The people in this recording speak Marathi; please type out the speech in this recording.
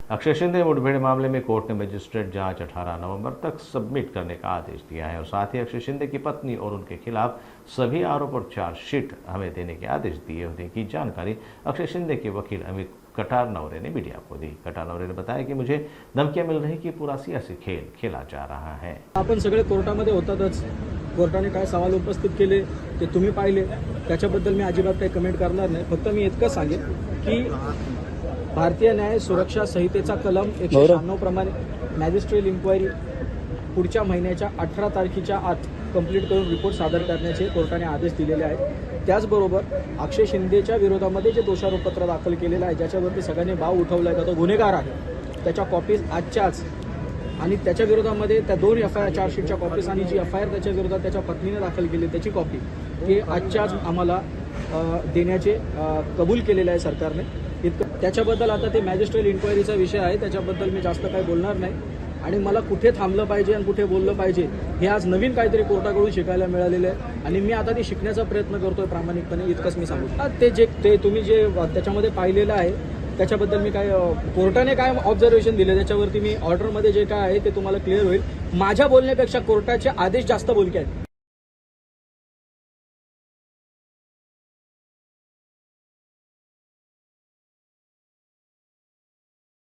अक्षय शिंदे मुठभेड़ मामले में कोर्ट ने मजिस्ट्रेट जांच 18 नवंबर तक सबमिट करने का आदेश दिया है और साथ ही अक्षय शिंदे की पत्नी और उनके खिलाफ सभी आरोप और चार्जशीट हमें देने के आदेश दिए होते की जानकारी अक्षय शिंदे के वकील अमित कटारनवरे ने मीडिया को दी। कटारनवरे ने बताया कि मुझे धमकियां मिल रही कि पूरा सियासी खेल खेला जा रहा है। आपण सगळे कोर्टामध्ये होतातच, कोर्टाने काय सवाल उपस्थित केले ते तुम्ही पाहिले, त्याच्याबद्दल मी अजिबात काही कमेंट करणार नाही। फक्त मी इतकं सांगेन की भारतीय न्याय सुरक्षा संहितेचा कलम 196 प्रमाणे मॅजिस्ट्रियल इन्क्वायरी पुढच्या महिन्याच्या 18 तारखेच्या आत कंप्लीट करून रिपोर्ट सादर करण्याचे कोर्टाने आदेश दिलेले आहेत। त्याचबरोबर अक्षय शिंदेच्या विरोधामध्ये जे दोषारोपपत्र दाखल केलेलं आहे, ज्याच्यावरती सगळ्यांनी बाव उठवला आहे, तो गुन्हेगार आहे, त्याच्या कॉपीज आजच्याच आणि त्याच्या विरोधामध्ये त्या 2 एफआयआर चार्जशीटच्या कॉपीज आणि जी एफआयआर त्याच्या विरोधात त्याच्या पत्नीने दाखल केली त्याची कॉपी हे आजच्याच आम्हाला देण्याचे कबूल केलेलं आहे सरकारने। इतकं त्याच्याबद्दल आता ते मॅजिस्ट्रियल इन्क्वायरीचा विषय आहे, त्याच्याबद्दल मी जास्त काही बोलणार नाही आणि मला कुठे थांबलं पाहिजे आणि कुठे बोललं पाहिजे हे आज नवीन काहीतरी कोर्टाकडून शिकायला मिळालेलं आहे आणि मी आता ते शिकण्याचा प्रयत्न करतोय प्रामाणिकपणे, इतकंच मी सांगू। ते तुम्ही जे त्याच्यामध्ये पाहिलेलं आहे त्याच्याबद्दल मी काय कोर्टाने काय ऑब्झर्वेशन दिले त्याच्यावरती मी ऑर्डरमध्ये जे काय आहे ते तुम्हाला क्लिअर होईल। माझ्या बोलण्यापेक्षा कोर्टाचे आदेश जास्त बोलके आहेत।